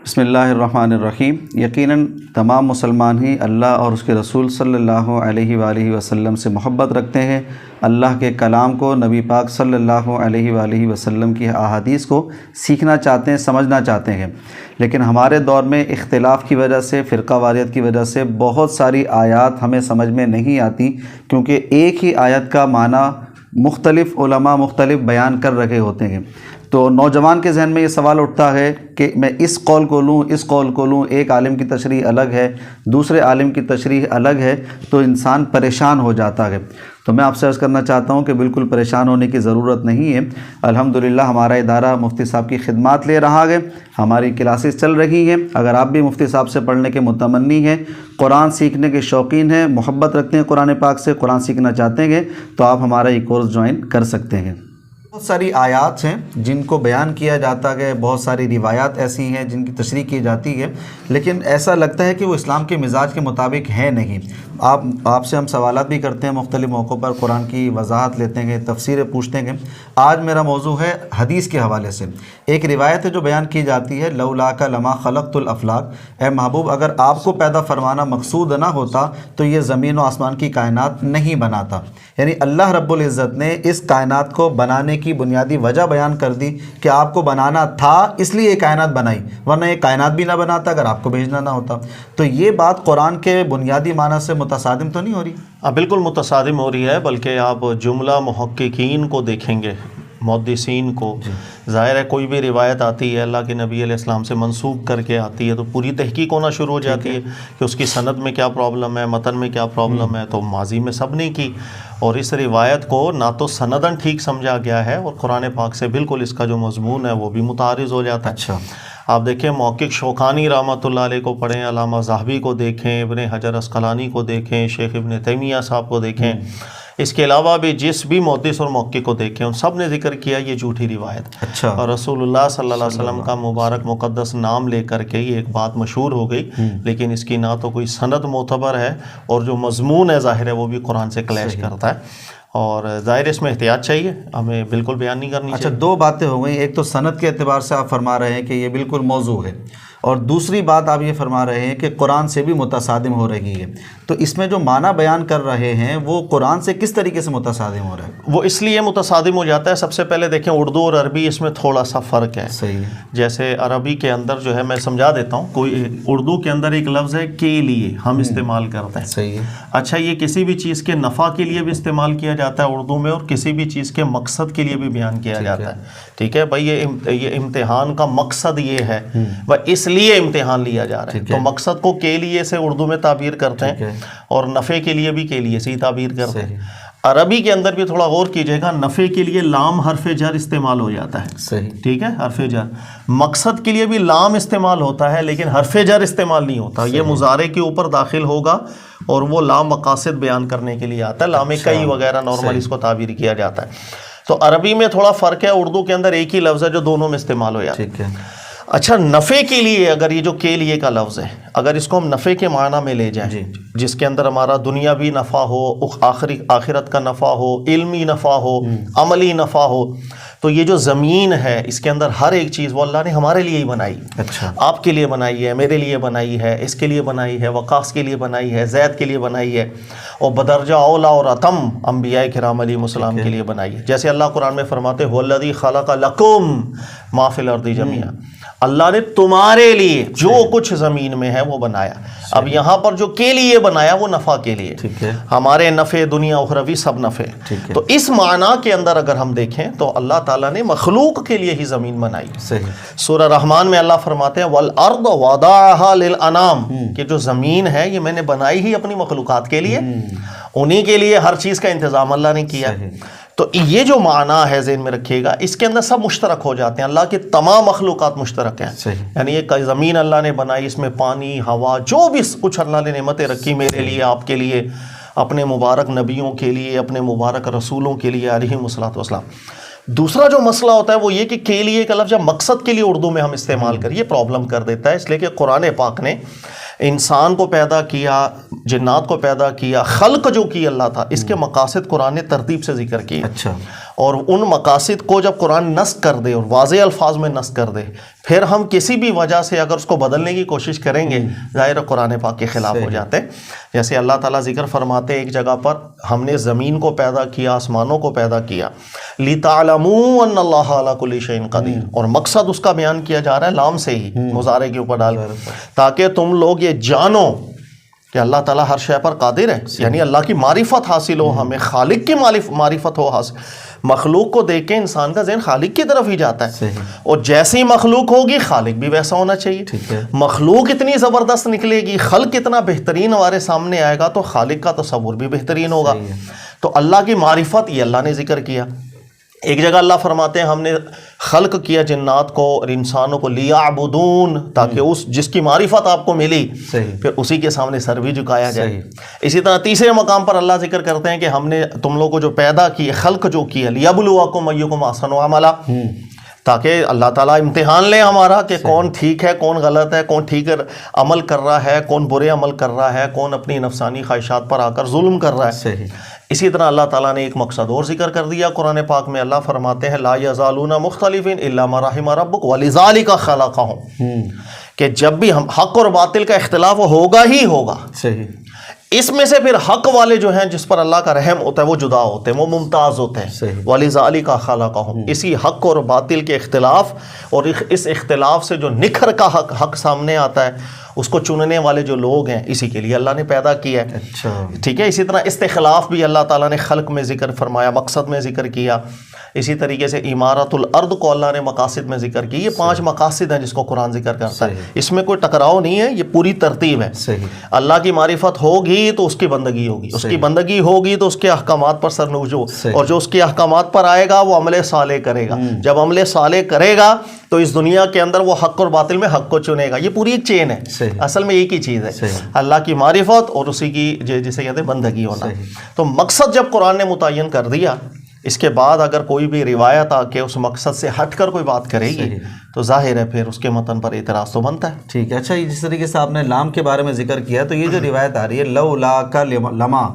بسم اللہ الرحمن الرحیم۔ یقیناً تمام مسلمان ہی اللہ اور اس کے رسول صلی اللہ علیہ وآلہ وسلم سے محبت رکھتے ہیں، اللہ کے کلام کو، نبی پاک صلی اللہ علیہ وآلہ وسلم کی احادیث کو سیکھنا چاہتے ہیں، سمجھنا چاہتے ہیں۔ لیکن ہمارے دور میں اختلاف کی وجہ سے، فرقہ واریت کی وجہ سے بہت ساری آیات ہمیں سمجھ میں نہیں آتی، کیونکہ ایک ہی آیت کا معنی مختلف علماء مختلف بیان کر رہے ہوتے ہیں۔ تو نوجوان کے ذہن میں یہ سوال اٹھتا ہے کہ میں اس قول کو لوں، اس قول کو لوں، ایک عالم کی تشریح الگ ہے، دوسرے عالم کی تشریح الگ ہے، تو انسان پریشان ہو جاتا ہے۔ تو میں آپ سے عرض کرنا چاہتا ہوں کہ بالکل پریشان ہونے کی ضرورت نہیں ہے۔ الحمدللہ ہمارا ادارہ مفتی صاحب کی خدمات لے رہا ہے، ہماری کلاسز چل رہی ہیں۔ اگر آپ بھی مفتی صاحب سے پڑھنے کے متمنی ہیں، قرآن سیکھنے کے شوقین ہیں، محبت رکھتے ہیں قرآن پاک سے، قرآن سیکھنا چاہتے ہیں، تو آپ ہمارا یہ کورس جوائن کر سکتے ہیں۔ بہت ساری آیات ہیں جن کو بیان کیا جاتا ہے، بہت ساری روایات ایسی ہیں جن کی تشریح کی جاتی ہے، لیکن ایسا لگتا ہے کہ وہ اسلام کے مزاج کے مطابق ہے نہیں۔ آپ سے ہم سوالات بھی کرتے ہیں مختلف موقعوں پر، قرآن کی وضاحت لیتے ہیں، تفسیریں پوچھتے ہیں۔ آج میرا موضوع ہے حدیث کے حوالے سے۔ ایک روایت ہے جو بیان کی جاتی ہے، لولاک لما خلقت الافلاک، اے محبوب اگر آپ کو پیدا فرمانا مقصود نہ ہوتا تو یہ زمین و آسمان کی کائنات نہیں بناتا۔ یعنی اللہ رب العزت نے اس کائنات کو بنانے کی بنیادی وجہ بیان کر دی کہ آپ کو بنانا تھا، اس لیے یہ کائنات بنائی، ورنہ یہ کائنات بھی نہ بناتا اگر آپ کو بھیجنا نہ ہوتا۔ تو یہ بات قرآن کے بنیادی معنی سے متصادم تو نہیں ہو رہی؟ بالکل متصادم ہو رہی ہے، بلکہ آپ جملہ محققین کو دیکھیں گے، محدثین کو، ظاہر ہے کوئی بھی روایت آتی ہے اللہ کے نبی علیہ السلام سے منسوب کر کے آتی ہے تو پوری تحقیق ہونا شروع ہو جاتی ہے کہ اس کی سند میں کیا پرابلم ہے، متن میں کیا پرابلم ہے۔ تو ماضی میں سب نے کی، اور اس روایت کو نہ تو سندن ٹھیک سمجھا گیا ہے، اور قرآن پاک سے بالکل اس کا جو مضمون ہے وہ بھی متعارض ہو جاتا ہے۔ اچھا، آپ دیکھیں محقق شوکانی رحمۃ اللہ علیہ کو پڑھیں، علامہ ذہبی کو دیکھیں، ابن حجر عسقلانی کو دیکھیں، شیخ ابن تیمیہ صاحب کو دیکھیں، اس کے علاوہ بھی جس بھی محدث اور محقق کو دیکھیں، ان سب نے ذکر کیا یہ جھوٹی روایت۔ اچھا، اور رسول اللہ صلی اللہ علیہ وسلم کا مبارک مقدس نام لے کر کے یہ ایک بات مشہور ہو گئی، لیکن اس کی نہ تو کوئی سند معتبر ہے، اور جو مضمون ہے ظاہر ہے وہ بھی قرآن سے کلیش کرتا ہے، اور ظاہر اس میں احتیاط چاہیے، ہمیں بالکل بیان نہیں کرنی چاہیے۔ اچھا، دو باتیں ہو گئیں، ایک تو سند کے اعتبار سے آپ فرما رہے ہیں کہ یہ بالکل موضوع ہے، اور دوسری بات آپ یہ فرما رہے ہیں کہ قرآن سے بھی متصادم ہو رہی ہے۔ تو اس میں جو معنی بیان کر رہے ہیں وہ قرآن سے کس طریقے سے متصادم ہو رہا ہے؟ وہ اس لیے متصادم ہو جاتا ہے، سب سے پہلے دیکھیں اردو اور عربی اس میں تھوڑا سا فرق ہے۔ صحیح ہے۔ جیسے عربی کے اندر جو ہے میں سمجھا دیتا ہوں، کوئی اردو کے اندر ایک لفظ ہے کے لیے ہم استعمال کرتے ہیں۔ صحیح ہے۔ اچھا، یہ کسی بھی چیز کے نفع کے لیے بھی استعمال کیا جاتا ہے اردو میں، اور کسی بھی چیز کے مقصد کے لیے بھی بیان کیا جاتا ہے۔ ٹھیک ہے بھائی، یہ امتحان کا مقصد یہ ہے، وہ اس لیے امتحان لیا جا رہا ہے، تو مقصد کو کے لیے سے اردو میں تعبیر کرتے ہیں، اور نفع کے لیے بھی کے لیے سے ہی تعبیر کرتے ہیں۔ عربی کے اندر بھی تھوڑا غور کیجئے گا، نفع کے لیے لام حرف جر استعمال ہو جاتا ہے۔ صحیح، ٹھیک ہے، حرف جر۔ مقصد کے لیے بھی لام استعمال ہوتا ہے، لیکن حرف جر استعمال نہیں ہوتا، یہ مضارع کے اوپر داخل ہوگا، اور وہ لام مقاصد بیان کرنے کے لیے آتا ہے، لام کئی وغیرہ نارمل اس کو تعبیر کیا جاتا ہے۔ تو عربی میں تھوڑا فرق ہے، اردو کے اندر ایک ہی لفظ ہے جو دونوں میں استعمال ہو جاتا ہے۔ ٹھیک ہے۔ اچھا، نفع کے لیے اگر یہ جو کے لیے کا لفظ ہے، اگر اس کو ہم نفع کے معنی میں لے جائیں، جس کے اندر ہمارا دنیاوی نفع ہو، آخرت کا نفع ہو، علمی نفع ہو، عملی نفع ہو، تو یہ جو زمین ہے اس کے اندر ہر ایک چیز وہ اللہ نے ہمارے لیے ہی بنائی۔ اچھا، آپ کے لیے بنائی ہے، میرے لیے بنائی ہے، اس کے لیے بنائی ہے، وقاص کے لیے بنائی ہے، زید کے لیے بنائی ہے، اور بدرجہ اولا اور اتم انبیاء کرام علیہ السلام کے لیے بنائی ہے۔ جیسے اللہ قرآن میں فرماتے هو الذی خلق لکم ما فی الارض جميعا، اللہ نے تمہارے لیے جو کچھ زمین میں ہے وہ بنایا۔ اب یہاں پر جو کے لیے بنایا وہ نفع کے لیے، ہمارے نفع دنیا اخروی سب نفع۔ تو اس معنی کے اندر اگر ہم دیکھیں تو اللہ تعالیٰ نے مخلوق کے لیے ہی زمین بنائی۔ سورہ رحمان میں اللہ فرماتے ہیں وَالْأَرْضَ وَضَعَهَا لِلْأَنَامِ، کہ جو زمین ہے یہ میں نے بنائی ہی اپنی مخلوقات کے لیے، انہی کے لیے ہر چیز کا انتظام اللہ نے کیا۔ تو یہ جو معنی ہے ذہن میں رکھیے گا، اس کے اندر سب مشترک ہو جاتے ہیں، اللہ کے تمام مخلوقات مشترک ہیں۔ یعنی ایک زمین اللہ نے بنائی، اس میں پانی، ہوا، جو بھی کچھ اللہ نے نعمتیں رکھی میرے لیے، آپ کے لیے، اپنے مبارک نبیوں کے لیے، اپنے مبارک رسولوں کے لیے علیہم الصلوۃ والسلام۔ دوسرا جو مسئلہ ہوتا ہے وہ یہ کہ کے لیے کا لفظ جب مقصد کے لیے اردو میں ہم استعمال کریں، یہ پرابلم کر دیتا ہے، اس لیے کہ قرآن پاک نے انسان کو پیدا کیا جنات کو پیدا کیا، خلق جو کی اللہ تھا، اس کے مقاصد قرآن نے ترتیب سے ذکر کیے. اچھا. اور ان مقاصد کو جب قرآن نسخ کر دے اور واضح الفاظ میں نسخ کر دے، پھر ہم کسی بھی وجہ سے اگر اس کو بدلنے کی کوشش کریں گے ظاہر قرآن پاک کے خلاف ہو جاتے ہیں. جیسے اللہ تعالیٰ ذکر فرماتے ہیں ایک جگہ پر، ہم نے زمین کو پیدا کیا، آسمانوں کو پیدا کیا، لِتَعْلَمُوا أَنَّ اللَّهَ عَلَى كُلِّ شَيْءٍ قَدِيرٌ، اور مقصد اس کا بیان کیا جا رہا ہے لام سے ہی، مضارع کے اوپر ڈال، تاکہ تم لوگ یہ جانو کہ اللہ تعالیٰ ہر شے پر قادر ہے. یعنی اللہ کی معرفت حاصل ہو، ہمیں خالق کی معرفت ہو حاصل. مخلوق کو دیکھ کے انسان کا ذہن خالق کی طرف ہی جاتا ہے، اور جیسی مخلوق ہوگی خالق بھی ویسا ہونا چاہیے. مخلوق اتنی زبردست نکلے گی، خلق اتنا بہترین ہمارے سامنے آئے گا، تو خالق کا تصور بھی بہترین ہوگا. تو اللہ کی معرفت یہ اللہ نے ذکر کیا. ایک جگہ اللہ فرماتے ہیں ہم نے خلق کیا جنات کو اور انسانوں کو لیعبدون، تاکہ اس جس کی معرفت آپ کو ملی پھر اسی کے سامنے سر بھی جھکایا جائے. اسی طرح تیسرے مقام پر اللہ ذکر کرتے ہیں کہ ہم نے تم لوگوں کو جو پیدا کی، خلق جو کی ہے، لیبلوکم ایکم احسن عملا، تاکہ اللہ تعالیٰ امتحان لے ہمارا کہ کون ٹھیک ہے، کون غلط ہے، کون ٹھیک عمل کر رہا ہے، کون برے عمل کر رہا ہے، کون اپنی نفسانی خواہشات پر آ کر ظلم کر رہا ہے. اسی طرح اللہ تعالیٰ نے ایک مقصد اور ذکر کر دیا قرآن پاک میں. اللہ فرماتے ہیں لا یزالون مختلفین الا ما رحم ربک ولذالک خلقہم، کہ جب بھی ہم حق اور باطل کا اختلاف ہوگا ہی ہوگا، اس میں سے پھر حق والے جو ہیں جس پر اللہ کا رحم ہوتا ہے وہ جدا ہوتے ہیں، وہ ممتاز ہوتے ہیں. وَلِذَالِكَ خَلَقَهُمْ، اسی حق اور باطل کے اختلاف اور اس اختلاف سے جو نکھر کا حق سامنے آتا ہے، اس کو چننے والے جو لوگ ہیں اسی کے لیے اللہ نے پیدا کیا ہے. ٹھیک ہے. اسی طرح استخلاف بھی اللہ تعالیٰ نے خلق میں ذکر فرمایا، مقصد میں ذکر کیا. اسی طریقے سے عمارت الارض کو اللہ نے مقاصد میں ذکر کی. یہ 5 مقاصد ہیں جس کو قرآن ذکر کرتا ہے. اس میں کوئی ٹکراؤ نہیں ہے، یہ پوری ترتیب ہے. اللہ کی معرفت ہوگی تو اس کی بندگی ہوگی، اس کی بندگی ہوگی تو اس کے احکامات پر سرنوشت، اور جو اس کے احکامات پر آئے گا وہ عمل صالح کرے گا. جب عمل صالح کرے گا تو اس دنیا کے اندر وہ حق اور باطل میں حق کو چنے گا. یہ پوری ایک چین ہے، اصل میں ایک ہی چیز ہے، اللہ کی معرفت اور اسی کی جسے کہتے ہیں بندگی ہونا. تو مقصد جب قرآن نے متعین کر دیا، اس کے بعد اگر کوئی بھی روایت آ کے اس مقصد سے ہٹ کر کوئی بات کرے گی تو ظاہر ہے پھر اس کے متن پر اعتراض تو بنتا ہے. ٹھیک ہے. اچھا، جس طریقے سے آپ نے لام کے بارے میں ذکر کیا، تو یہ جو روایت آ رہی ہے لولا کا لما،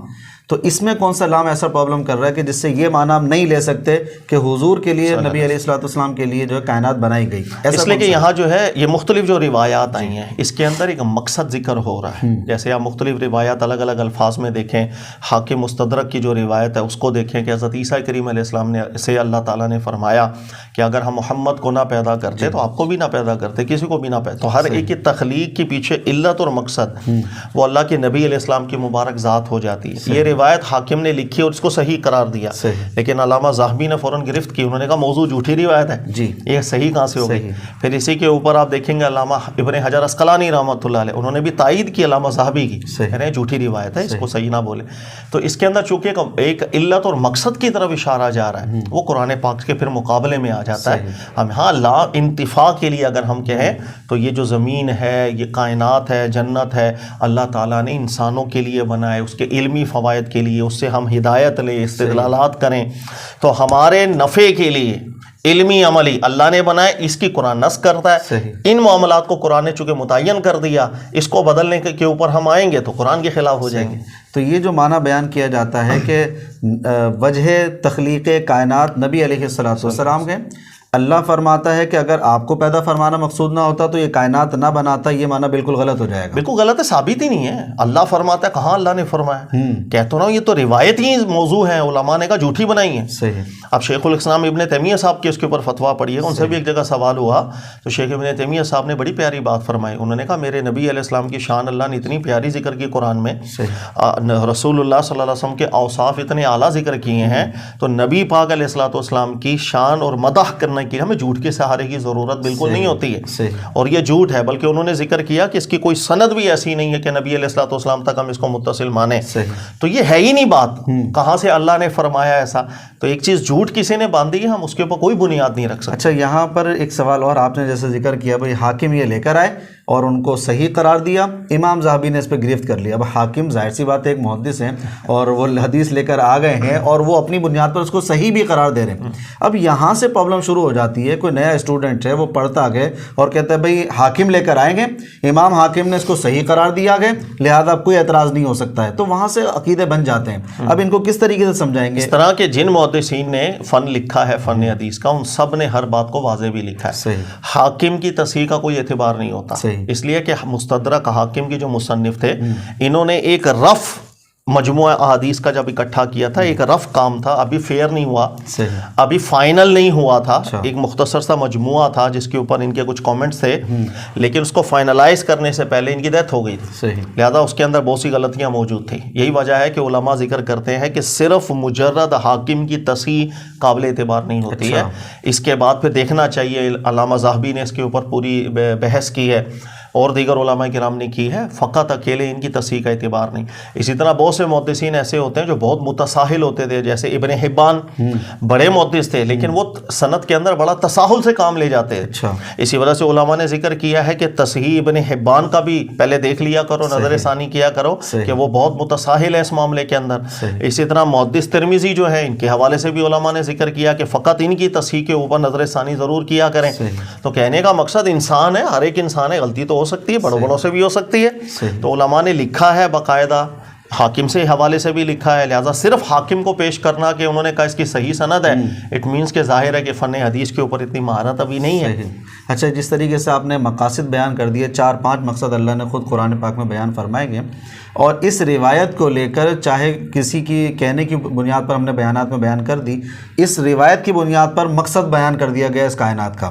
تو اس میں کون سا لام ایسا پرابلم کر رہا ہے کہ جس سے یہ معنی ہم نہیں لے سکتے کہ حضور کے لیے، نبی علیہ الصلوۃ والسلام کے لیے جو ہے کائنات بنائی گئی؟ اس لیے کہ یہاں جو ہے یہ مختلف جو روایات آئی ہیں اس کے اندر ایک مقصد ذکر ہو رہا ہے. جیسے آپ مختلف روایات الگ الگ الفاظ میں دیکھیں، حاکم مستدرک کی جو روایت ہے اس کو دیکھیں کہ حضرت عیسیٰ کریم علیہ السلام نے سے اللہ تعالیٰ نے فرمایا کہ اگر ہم محمد کو نہ پیدا کرتے تو آپ کو بھی نہ پیدا کرتے، کسی کو بھی نہ پیدا. تو ہر ایک کی تخلیق کے پیچھے علت اور مقصد وہ اللہ کے نبی علیہ السلام کی مبارک ذات ہو جاتی ہے. یہ روایت حاکم نے لکھی اور اس کو صحیح قرار دیا، لیکن علامہ ذہبی نے فوراً گرفت کی. انہوں نے کہا موضوع جھوٹی روایت ہے، یہ صحیح کہاں سے ہو گئی؟ پھر اسی کے اوپر آپ دیکھیں گے علامہ ابن حجر عسقلانی رحمۃ اللہ علیہ، انہوں نے بھی تائید کی علامہ ذہبی کی، یعنی جھوٹی روایت ہے، اس کو صحیح نہ بولے. تو اس کے اندر چونکہ ایک علت اور مقصد کی طرف اشارہ جا رہا ہے، وہ قرآن پاک کے پھر مقابلے میں آ جاتا ہے. ہم ہاں لا انتفاع کے لیے اگر ہم کہیں تو یہ جو زمین ہے، یہ کائنات ہے، جنت ہے، اللہ تعالیٰ نے انسانوں کے لیے بنائے، اس کے علمی فوائد کے لیے، اس سے ہم ہدایت لیں، استدلالات کریں. تو ہمارے نفع کے لیے علمی عملی اللہ نے بنائے، اس کی قرآن نسخ کرتا ہے. ان معاملات کو قرآن نے چونکہ متعین کر دیا، اس کو بدلنے کے اوپر ہم آئیں گے تو قرآن کے خلاف ہو جائیں گے. تو یہ جو معنی بیان کیا جاتا ہے کہ وجہ تخلیق کائنات نبی علیہ الصلوۃ والسلام کے، اللہ فرماتا ہے کہ اگر آپ کو پیدا فرمانا مقصود نہ ہوتا تو یہ کائنات نہ بناتا. یہ معنی بالکل غلط ہو جائے گا. بالکل غلط ہے، ثابت ہی نہیں ہے. اللہ فرماتا ہے، کہاں اللہ نے فرمایا؟ کہتا ہوں یہ تو روایت ہی موضوع ہے، علماء نے کہا جھوٹی بنائی ہے. صحیح. اب شیخ الاسلام ابن تیمیہ صاحب کے اس کے اوپر فتویٰ پڑھیے، ان سے بھی ایک جگہ سوال ہوا تو شیخ ابن تیمیہ صاحب نے بڑی پیاری بات فرمائی. انہوں نے کہا میرے نبی علیہ السلام کی شان اللہ نے اتنی پیاری ذکر کی قرآن میں، رسول اللہ صلی اللہ علیہ وسلم کے اوصاف اتنے اعلیٰ ذکر کیے ہیں، تو نبی پاک علیہ الصلوۃ والسلام کی شان اور مدح کرنے کے لیے ہمیں جھوٹ کے سہارے کی ضرورت بالکل نہیں ہوتی ہے. اور یہ جھوٹ ہے، بلکہ انہوں نے ذکر کیا کہ اس کی کوئی سند بھی ایسی نہیں ہے کہ نبی علیہ الصلوۃ والسلام تک ہم اس کو متصل مانیں. تو یہ ہے ہی نہیں بات، کہاں سے اللہ نے فرمایا ایسا؟ تو ایک چیز جھوٹ کسی نے باندھی ہے، ہم اس کے اوپر کوئی بنیاد نہیں رکھ سکتے. اچھا، یہاں پر ایک سوال اور آپ نے جیسے ذکر کیا، بھائی حاکم یہ لے کر آئے اور ان کو صحیح قرار دیا، امام ذہبی نے اس پہ گرفت کر لیا۔ اب حاکم ظاہر سی بات ہے ایک محدث ہیں اور وہ حدیث لے کر آ گئے ہیں اور وہ اپنی بنیاد پر اس کو صحیح بھی قرار دے رہے ہیں۔ اب یہاں سے پرابلم شروع ہو جاتی ہے، کوئی نیا اسٹوڈنٹ ہے وہ پڑھتا گئے اور کہتا ہے بھئی حاکم لے کر آئیں گے، امام حاکم نے اس کو صحیح قرار دیا گئے، لہذا اب کوئی اعتراض نہیں ہو سکتا ہے، تو وہاں سے عقیدے بن جاتے ہیں۔ اب ان کو کس طریقے سے سمجھائیں گے؟ اس طرح کے جن محدثین نے فن لکھا ہے فن حدیث کا، ان سب نے ہر بات کو واضح بھی لکھا ہے۔ صحیح۔ حاکم کی تصحیح کا کوئی اعتبار نہیں ہوتا، صحیح۔ اس لیے کہ مستدرک حاکم کے جو مصنف تھے انہوں نے ایک رف مجموعہ احادیث کا جب اکٹھا کیا تھا، ایک رف کام تھا، ابھی فیئر نہیں ہوا، صحیح، ابھی فائنل نہیں ہوا تھا، ایک مختصر سا مجموعہ تھا جس کے اوپر ان کے کچھ کامنٹس تھے، لیکن اس کو فائنلائز کرنے سے پہلے ان کی ڈیتھ ہو گئی تھی، صحیح، لہذا اس کے اندر بہت سی غلطیاں موجود تھیں۔ یہی وجہ ہے کہ علماء ذکر کرتے ہیں کہ صرف مجرد حاکم کی تصحیح قابل اعتبار نہیں ہوتی ہے، اس کے بعد پھر دیکھنا چاہیے، علامہ ذہبی نے اس کے اوپر پوری بحث کی ہے اور دیگر علماء کرام نے کی ہے، فقط اکیلے ان کی تصحیح کا اعتبار نہیں۔ اسی طرح بہت سے محدثین ایسے ہوتے ہیں جو بہت متساہل ہوتے تھے، جیسے ابن حبان بڑے محدث تھے لیکن وہ سند کے اندر بڑا تساہل سے کام لے جاتے تھے، اسی وجہ سے علماء نے ذکر کیا ہے کہ تصحیح ابن حبان کا بھی پہلے دیکھ لیا کرو، نظر ثانی کیا کرو کہ وہ بہت متساہل ہے اس معاملے کے اندر۔ اسی طرح محدث ترمذی جو ہے، ان کے حوالے سے بھی علماء نے ذکر کیا کہ فقط ان کی تصحیح کے اوپر نظر ثانی ضرور کیا کریں۔ تو کہنے کا مقصد انسان ہے، ہر ایک انسان ہے، غلطی تو ہو سکتی ہے، بڑوں بڑوں سے بھی ہو سکتی ہے، تو علماء نے لکھا ہے باقاعدہ، حاکم سے حوالے سے بھی لکھا ہے، لہٰذا صرف حاکم کو پیش کرنا کہ انہوں نے کہا اس کی صحیح سند ہے، اٹ مینس کہ ظاہر ہے کہ فن حدیث کے اوپر اتنی مہارت ابھی نہیں ہے۔ اچھا، جس طریقے سے آپ نے مقاصد بیان کر دیے، 4-5 مقصد اللہ نے خود قرآن پاک میں بیان فرمائے گے، اور اس روایت کو لے کر چاہے کسی کی کہنے کی بنیاد پر ہم نے بیانات میں بیان کر دی، اس روایت کی بنیاد پر مقصد بیان کر دیا گیا اس کائنات کا،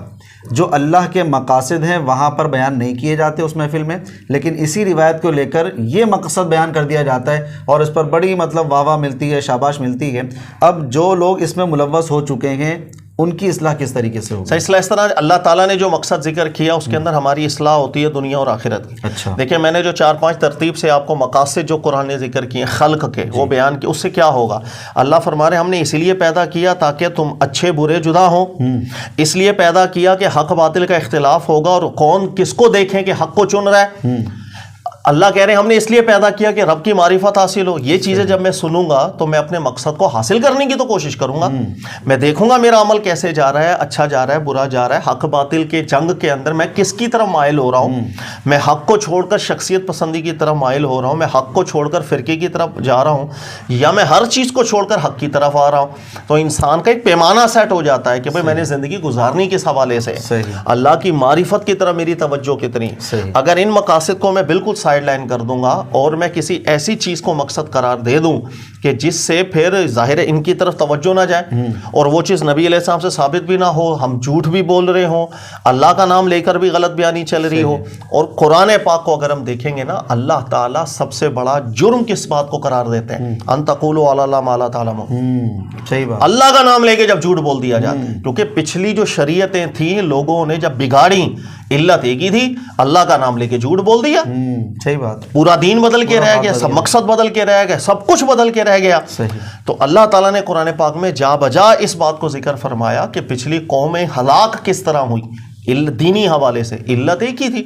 جو اللہ کے مقاصد ہیں وہاں پر بیان نہیں کیے جاتے اس محفل میں، لیکن اسی روایت کو لے کر یہ مقصد بیان کر دیا جاتا ہے اور اس پر بڑی مطلب واہ واہ ملتی ہے، شاباش ملتی ہے۔ اب جو لوگ اس میں ملوث ہو چکے ہیں ان کی اصلاح کس طریقے سے ہوگی؟ اصلاح اس طرح، اللہ تعالیٰ نے جو مقصد ذکر کیا اس کے اندر ہماری اصلاح ہوتی ہے دنیا اور آخرت کی۔ اچھا، دیکھیں میں نے جو 4-5 ترتیب سے آپ کو مقاصد جو قرآن نے ذکر کیے خلق کے وہ بیان کیے، اس سے کیا ہوگا؟ اللہ فرما رہے ہم نے اسی لیے پیدا کیا تاکہ تم اچھے برے جدا ہوں، اس لیے پیدا کیا کہ حق باطل کا اختلاف ہوگا اور کون کس کو دیکھیں کہ حق کو چن رہا ہے۔ اللہ کہہ رہے ہیں ہم نے اس لیے پیدا کیا کہ رب کی معرفت حاصل ہو۔ یہ چیزیں جب میں سنوں گا تو میں اپنے مقصد کو حاصل کرنے کی تو کوشش کروں گا، میں دیکھوں گا میرا عمل کیسے جا رہا ہے، اچھا جا رہا ہے برا جا رہا ہے، حق باطل کے جنگ کے اندر میں کس کی طرف مائل ہو رہا ہوں، میں حق کو چھوڑ کر شخصیت پسندی کی طرف مائل ہو رہا ہوں، میں حق کو چھوڑ کر فرقے کی طرف جا رہا ہوں، یا میں ہر چیز کو چھوڑ کر حق کی طرف آ رہا ہوں۔ تو انسان کا ایک پیمانہ سیٹ ہو جاتا ہے کہ بھئی میں نے زندگی گزارنی کس حوالے سے، اللہ کی معرفت کی طرف میری توجہ کتنی۔ اگر ان مقاصد کو میں بالکل سائڈ لائن کر دوں گا اور میں کسی ایسی چیز کو مقصد قرار دے دوں کہ جس سے پھر ظاہر ان کی طرف توجہ نہ جائے اور وہ چیز نبی علیہ السلام سے ثابت بھی نہ ہو، ہم جھوٹ بھی بول رہے ہوں، اللہ کا نام لے کر بھی غلط بیانی چل رہی ہو، اور قرآن پاک کو اگر ہم دیکھیں گے نا، اللہ تعالیٰ سب سے بڑا جرم کس بات کو قرار دیتے ہیں؟ ان تقولوا علی اللہ ما لا تعلمون۔ صحیح بات، اللہ کا نام لے کے جب جھوٹ بول دیا جاتا ہے، کیونکہ پچھلی جو شریعتیں تھیں لوگوں نے جب بگاڑی، علت ایک ہی تھی، اللہ کا نام لے کے جھوٹ بول دیا، صحیح بات، پورا دین بدل کے رہ گیا، سب مقصد بدل کے رہ گیا، سب کچھ بدل کے رہ گیا۔ تو اللہ تعالیٰ نے قرآن پاک میں جا بجا اس بات کو ذکر فرمایا کہ پچھلی قومیں ہلاک کس طرح ہوئی، دینی حوالے سے علت ایک ہی تھی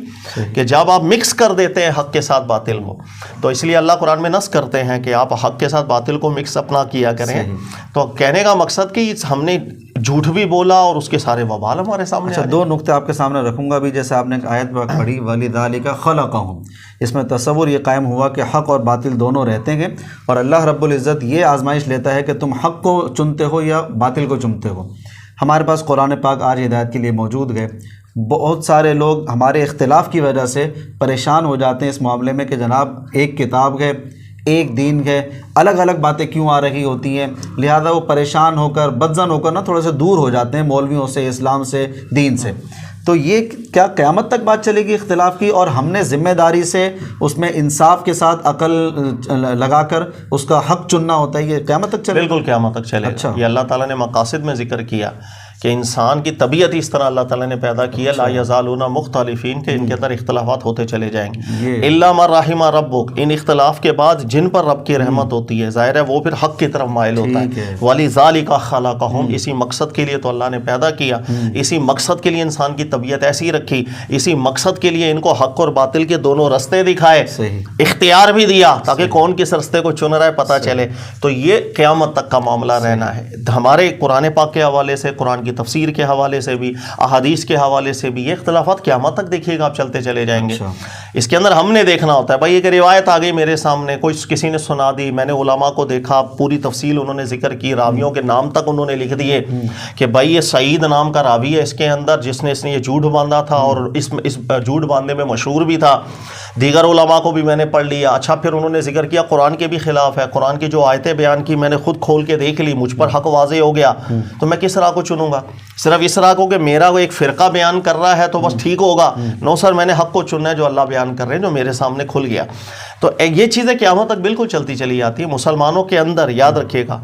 کہ جب آپ مکس کر دیتے ہیں حق کے ساتھ باطل کو، تو اس لیے اللہ قرآن میں نص کرتے ہیں کہ آپ حق کے ساتھ باطل کو مکس اپنا کیا کریں۔ تو کہنے کا مقصد کہ ہم نے جھوٹ بھی بولا اور اس کے سارے وبال ہمارے سامنے۔ اچھا، 2 نقطے آپ کے سامنے رکھوں گا بھی، جیسے آپ نے آیت پڑھی وَلِذَلِكَ خَلَقَهُمْ، اس میں تصور یہ قائم ہوا کہ حق اور باطل دونوں رہتے ہیں، اور اللہ رب العزت یہ آزمائش لیتا ہے کہ تم حق کو چنتے ہو یا باطل کو چنتے ہو۔ ہمارے پاس قرآن پاک آج ہدایت کے لیے موجود ہے، بہت سارے لوگ ہمارے اختلاف کی وجہ سے پریشان ہو جاتے ہیں اس معاملے میں کہ جناب ایک کتاب ہے، ایک دین ہے، الگ الگ باتیں کیوں آ رہی ہوتی ہیں، لہذا وہ پریشان ہو کر بدظن ہو کر نا تھوڑے سے دور ہو جاتے ہیں مولویوں سے، اسلام سے، دین سے۔ تو یہ کیا قیامت تک بات چلے گی اختلاف کی؟ اور ہم نے ذمہ داری سے اس میں انصاف کے ساتھ عقل لگا کر اس کا حق چننا ہوتا ہے، یہ قیامت تک چلے گا؟ بالکل قیامت تک چلے گا۔ اچھا، یہ اللہ تعالیٰ نے مقاصد میں ذکر کیا کہ انسان کی طبیعت اس طرح اللہ تعالیٰ نے پیدا کی ہے، لا یزالون مختلفین، کہ ان کے اندر اختلافات ہوتے چلے جائیں گے، الا من رحم ربک، ان اختلاف کے بعد جن پر رب کی رحمت ہوتی ہے ظاہر ہے وہ پھر حق کی طرف مائل ہوتا ہے، وَلِذَالِكَ خَلَقَهُمْ، اسی مقصد کے لیے تو اللہ نے پیدا کیا، اسی مقصد کے لیے انسان کی طبیعت ایسی رکھی، اسی مقصد کے لیے ان کو حق اور باطل کے دونوں رستے دکھائے، اختیار بھی دیا تاکہ کون کس رستے کو چن رہا ہے پتہ چلے۔ تو یہ قیامت تک کا معاملہ رہنا ہے۔ ہمارے قرآن پاک کے حوالے سے، قرآن کی تفسیر کے حوالے سے بھی، احادیث کے حوالے سے بھی، یہ اختلافات قیامت تک دیکھیے گا آپ چلتے چلے جائیں گے۔ اس کے اندر ہم نے دیکھنا ہوتا ہے بھائی ایک روایت آ گئی میرے سامنے، کوئی کسی نے سنا دی، میں نے علماء کو دیکھا، پوری تفصیل انہوں نے ذکر کی، راویوں کے نام تک انہوں نے لکھ دیے کہ بھائی یہ سعید نام کا راوی ہے اس کے اندر جس نے یہ جھوٹ باندھا تھا اور اس جھوٹ باندھنے میں مشہور بھی تھا۔ دیگر علماء کو بھی میں نے پڑھ لیا۔ اچھا پھر انہوں نے ذکر کیا قرآن کے بھی خلاف ہے، قرآن کی جو آیتیں بیان کی میں نے خود کھول کے دیکھ لی، مجھ پر حق واضح ہو گیا، تو میں کس راہ کو چنوں گا؟ صرف اس راہ کو کہ میرا وہ ایک فرقہ بیان کر رہا ہے تو بس ٹھیک ہوگا؟ نو سر، میں نے حق کو چننا ہے جو اللہ بیان کر رہے ہیں، جو میرے سامنے کھل گیا۔ تو یہ چیزیں قیامت تک بالکل چلتی چلی جاتی ہے۔ مسلمانوں کے اندر یاد رکھیے گا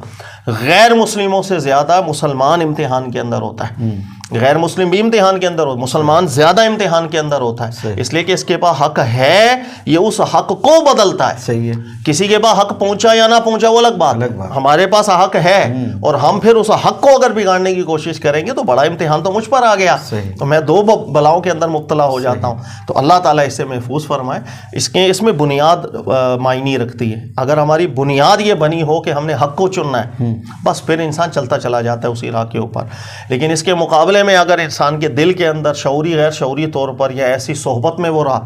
غیر مسلموں سے زیادہ مسلمان امتحان کے اندر ہوتا ہے، غیر مسلم بھی امتحان کے اندر ہوتا ہے، مسلمان زیادہ امتحان کے اندر ہوتا ہے، اس لیے کہ اس کے پاس حق ہے، یہ اس حق کو بدلتا ہے۔ صحیح ہے، کسی کے پاس حق پہنچا یا نہ پہنچا وہ الگ بات، ہمارے پاس حق ہے اور ہم پھر اس حق کو اگر بگاڑنے کی کوشش کریں گے تو بڑا امتحان تو مجھ پر آ گیا، تو میں دو بلاؤں کے اندر مبتلا ہو جاتا ہوں۔ تو اللہ تعالیٰ اس سے محفوظ فرمائے۔ اس میں بنیاد معنی رکھتی ہے۔ اگر ہماری بنیاد یہ بنی ہو کہ ہم نے حق کو چننا ہے، بس پھر انسان چلتا چلا جاتا ہے اسی راہ کے اوپر۔ لیکن اس کے مقابلے میں اگر انسان کے دل کے اندر شعوری غیر شعوری طور پر یا ایسی صحبت میں وہ رہا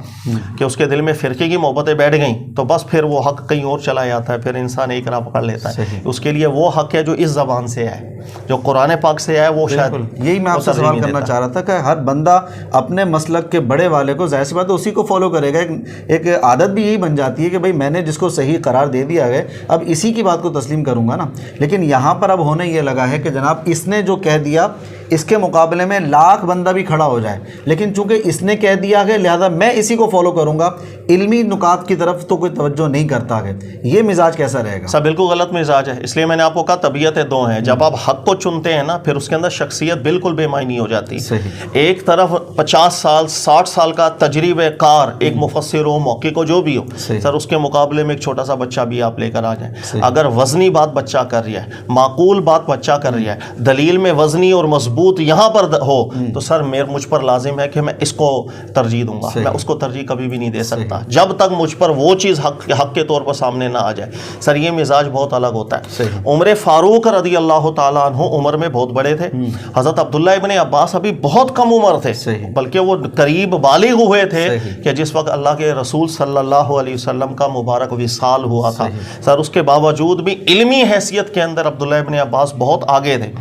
کہ اس کے دل میں فرقے کی محبتیں بیٹھ گئیں، تو بس پھر وہ حق کہیں اور چلا جاتا ہے، پھر انسان ایک راہ پکڑ لیتا ہے۔ اس کے لیے وہ حق ہے جو اس زبان سے ہے، جو قرآن پاک سے ہے، وہ شاید یہی میں آپ سے سوال کرنا چاہ رہا تھا کہ ہر بندہ اپنے مسلک کے بڑے والے کو ظاہر سی بات ہے اسی کو فالو کرے گا۔ ایک عادت بھی یہی بن جاتی ہے کہ بھائی میں نے جس کو صحیح قرار دے دیا ہے اب اسی کی بات کو تسلیم کروں گا نا۔ لیکن یہاں پر اب ہونے یہ لگا ہے کہ جناب اس نے جو کہہ دیا اس کے مقابلے میں لاکھ بندہ بھی کھڑا ہو جائے، لیکن چونکہ اس نے کہہ دیا ہے لہذا میں اسی کو فالو کروں گا، علمی نکات کی طرف تو کوئی توجہ نہیں کرتا ہے۔ یہ مزاج کیسا رہے گا؟ سب بالکل غلط مزاج ہے۔ اس لیے میں نے آپ کو کہا طبیعتیں دو ہیں۔ جب آپ حق کو چنتے ہیں نا پھر اس کے اندر شخصیت بالکل بے معنی ہو جاتی ہے۔ ایک طرف 50 سال 60 سال کا تجربہ کار ایک مفسر ہو، موقع کو جو بھی ہو، سر اس کے مقابلے میں ایک چھوٹا سا بچہ بھی آپ لے کر آ جائیں، اگر وزنی بات بچہ کر رہا ہے، معقول بات بچہ کر رہا ہے، دلیل میں وزنی اور مضبوط یہاں پر ہو، تو سر مجھ پر لازم ہے کہ میں اس کو ترجیح دوں گا، میں اس کو ترجیح کبھی بھی نہیں دے سکتا جب تک مجھ پر وہ چیز حق کے طور پر سامنے نہ آ جائے۔ سر یہ مزاج بہت الگ ہوتا ہے۔ عمر فاروق رضی اللہ تعالیٰ عنہ عمر میں بہت بڑے تھے، حضرت عبداللہ ابن عباس ابھی بہت کم عمر تھے، بلکہ وہ قریب بالغ ہوئے تھے کہ جس وقت اللہ کے رسول صلی اللہ علیہ وسلم کا مبارک وصال ہوا تھا۔ سر اس کے باوجود بھی علمی حیثیت کے اندر عبداللہ ابن عباس بہت آگے تھے۔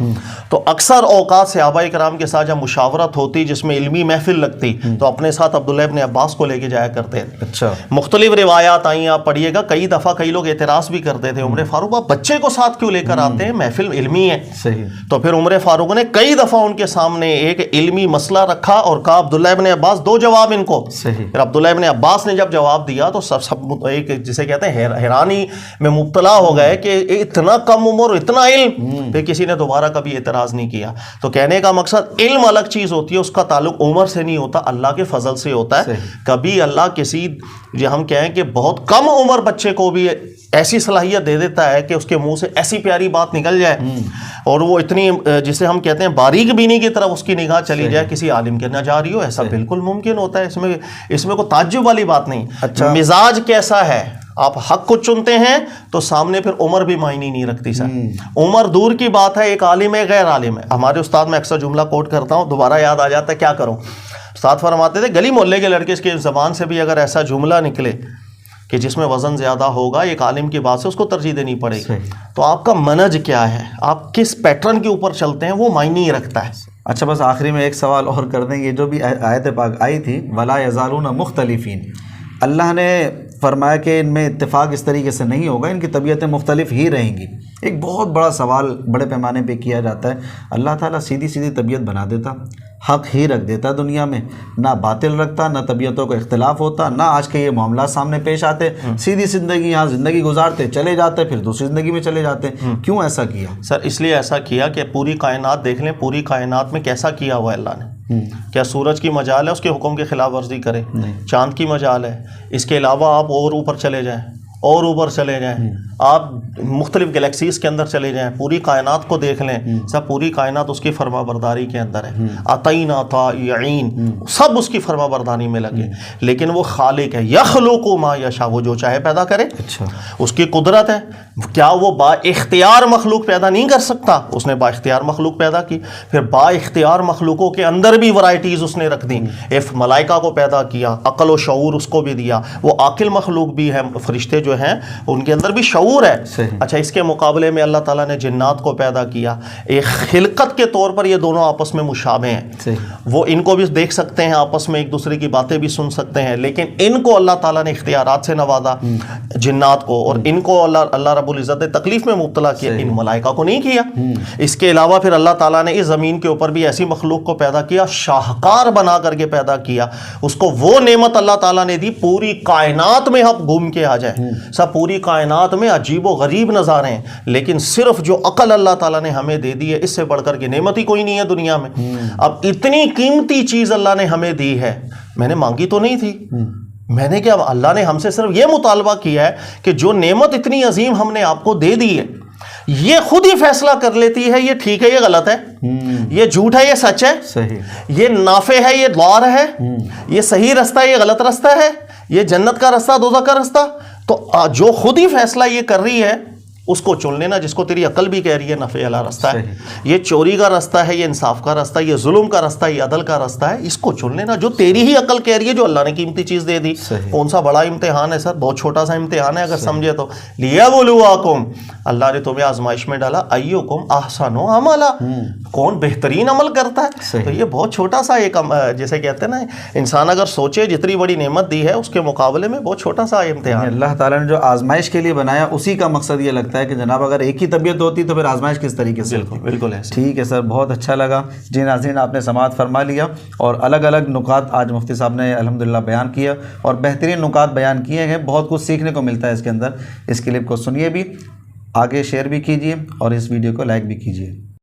تو اکثر اوقات صحابہ کرام کے ساتھ جب مشاورت ہوتی جس میں علمی محفل لگتی تو اپنے ساتھ عبداللہ ابن عباس کو لے کے جایا کرتے تھے۔ اچھا، مختلف روایات آئیں، آپ پڑھیے گا، کئی دفعہ کئی لوگ اعتراض بھی کرتے تھے عمر فاروق آپ بچے کو ساتھ کیوں لے کر آتے ہیں، محفل علمی ہے۔ تو پھر عمر فاروق نے کئی دفعہ ان کے سامنے ایک علمی مسئلہ رکھا اور کہا عبداللہ ابن عباس دو جواب ان کو۔ پھر عبداللہ ابن عباس نے جب جواب دیا تو سب ایک جسے کہتے ہیں حیرانی میں مبتلا ہو گئے کہ اتنا کم عمر اتنا علم، پھر کسی نے دوبارہ کبھی اعتراض نہیں کیا۔ تو کہنے کا مقصد علم الگ چیز ہوتی ہے، اس کا تعلق عمر سے نہیں ہوتا، اللہ کے فضل سے ہوتا ہے۔ کبھی اللہ کسی جو ہم کہیں کہ بہت کم عمر بچے کو بھی ایسی صلاحیت دے دیتا ہے کہ اس کے منہ سے ایسی پیاری بات نکل جائے اور وہ اتنی جسے ہم کہتے ہیں باریک بینی کی طرف اس کی نگاہ چلی جائے کسی عالم کے نہ جا رہی ہو، ایسا بالکل ممکن ہوتا ہے، اس میں کوئی تعجب والی بات نہیں۔ مزاج کیسا ہے؟ آپ حق کو چنتے ہیں تو سامنے پھر عمر بھی معنی نہیں رکھتی سر۔ عمر دور کی بات ہے، ایک عالم ہے غیر عالم ہے۔ ہمارے استاد میں اکثر جملہ کوٹ کرتا ہوں، دوبارہ یاد آ جاتا ہے، کیا کروں؟ استاد فرماتے تھے گلی محلے کے لڑکے اس کی زبان سے بھی اگر ایسا جملہ نکلے کہ جس میں وزن زیادہ ہوگا ایک عالم کی بات سے اس کو ترجیح دینی پڑے گی۔ تو آپ کا منج کیا ہے، آپ کس پیٹرن کے اوپر چلتے ہیں، وہ معنی رکھتا ہے۔ اچھا بس آخری میں ایک سوال اور کر دیں، یہ جو بھی آیت پاک آئی تھی وَلَا يَزَالُونَ مُخْتَلِفِينَ، اللہ نے فرمایا کہ ان میں اتفاق اس طریقے سے نہیں ہوگا، ان کی طبیعتیں مختلف ہی رہیں گی۔ ایک بہت بڑا سوال بڑے پیمانے پہ کیا جاتا ہے، اللہ تعالیٰ سیدھی سیدھی طبیعت بنا دیتا، حق ہی رکھ دیتا دنیا میں، نہ باطل رکھتا، نہ طبیعتوں کا اختلاف ہوتا، نہ آج کے یہ معاملات سامنے پیش آتے، سیدھی زندگی یہاں زندگی گزارتے چلے جاتے، پھر دوسری زندگی میں چلے جاتے. کیوں ایسا کیا؟ سر اس لیے ایسا کیا کہ پوری کائنات دیکھ لیں، پوری کائنات میں کیسا کیا ہوا ہے اللہ نے. کیا سورج کی مجال ہے اس کے حکم کی خلاف ورزی کرے؟ چاند کی مجال ہے. اس کے علاوہ آپ اور اوپر چلے جائیں، اور اوپر چلے جائیں، آپ مختلف گلیکسیز کے اندر چلے جائیں، پوری کائنات کو دیکھ لیں، سب پوری کائنات اس کی فرما برداری کے اندر ہے. عطینا طائعین، سب اس کی فرما برداری میں لگے. لیکن وہ خالق ہے، یخلق ما یشاء، وہ جو چاہے پیدا کرے. اچھا، اس کی قدرت ہے. کیا وہ با اختیار مخلوق پیدا نہیں کر سکتا؟ اس نے با اختیار مخلوق پیدا کی. پھر با اختیار مخلوقوں کے اندر بھی ورائٹیز اس نے رکھ دی. ملائکہ کو پیدا کیا، عقل و شعور اس کو بھی دیا. وہ عاقل مخلوق بھی ہے، فرشتے جو ہیں ان کے اندر بھی شعور ہے. اچھا، اس کے مقابلے میں اللہ تعالیٰ نے جنات کو پیدا کیا. ایک خلقت کے طور پر یہ دونوں آپس میں مشابہ ہیں. وہ ان کو بھی دیکھ سکتے ہیں، آپس میں ایک دوسرے کی باتیں بھی سن سکتے ہیں، لیکن ان کو اللہ تعالیٰ نے اختیارات سے نوازا جنات کو، اور ان کو اللہ رب العزت نے تکلیف میں مبتلا کیا، ان ملائکہ کو نہیں کیا. اس کے علاوہ پھر اللہ تعالیٰ نے اس زمین کے اوپر بھی ایسی مخلوق کو پیدا کیا، شاہکار بنا کر کے پیدا کیا. اس کو وہ نعمت اللہ تعالیٰ نے دی، پوری کائنات میں ہم گھوم کے آ جائیں، سب پوری کائنات میں عجیب و غریب نظارے ہیں، لیکن صرف جو عقل اللہ تعالیٰ نے ہمیں دے دی ہے، اس سے بڑھ کر کے نعمت ہی کوئی نہیں ہے دنیا میں. اب اتنی قیمتی چیز اللہ نے ہمیں دی ہے، میں نے مانگی تو نہیں تھی، میں نے کیا، اللہ نے ہم سے صرف یہ مطالبہ کیا ہے کہ جو نعمت اتنی عظیم ہم نے آپ کو دے دی ہے، یہ خود ہی فیصلہ کر لیتی ہے، یہ ٹھیک ہے، یہ غلط ہے، یہ جھوٹ ہے، یہ سچ ہے، صحیح، یہ نافع ہے، یہ ضار ہے، یہ صحیح رستہ ہے، یہ غلط رستہ ہے، یہ جنت کا رستہ، دوزخ کا رستہ. تو جو خود ہی فیصلہ یہ کر رہی ہے اس کو چن لینا، جس کو تیری عقل بھی کہہ رہی ہے نفع والا رستہ ہے، یہ چوری کا رستہ ہے، یہ انصاف کا رستہ ہے، یہ ظلم کا رستہ ہے، یہ عدل کا رستہ ہے، اس کو چن لینا جو تیری ہی عقل کہہ رہی ہے، جو اللہ نے قیمتی چیز دے دی. کون سا بڑا امتحان ہے سر؟ بہت چھوٹا سا امتحان ہے اگر سمجھے تو. لیبلواکم، اللہ نے تمہیں آزمائش میں ڈالا، ایکم احسن عملا، کون بہترین عمل کرتا ہے. تو یہ بہت چھوٹا سا ایک، جیسے کہتے ہیں نا، انسان اگر سوچے جتنی بڑی نعمت دی ہے اس کے مقابلے میں بہت چھوٹا سا امتحان. اللہ تعالیٰ نے جو آزمائش کے لیے بنایا اسی کا مقصد یہ لگتا ہے کہ جناب اگر ایک ہی طبیعت ہوتی تو پھر آزمائش کس طریقے سے؟ بالکل ایسے. ٹھیک ہے سر، بہت اچھا لگا. جی ناظرین، آپ نے سماعت فرما لیا، اور الگ الگ نکات آج مفتی صاحب نے الحمدللہ بیان کیا، اور بہترین نکات بیان کیے ہیں. بہت کچھ سیکھنے کو ملتا ہے اس کے اندر. اس کلپ کو سنیے بھی، آگے شیئر بھی کیجیے، اور اس ویڈیو کو لائک بھی کیجیے.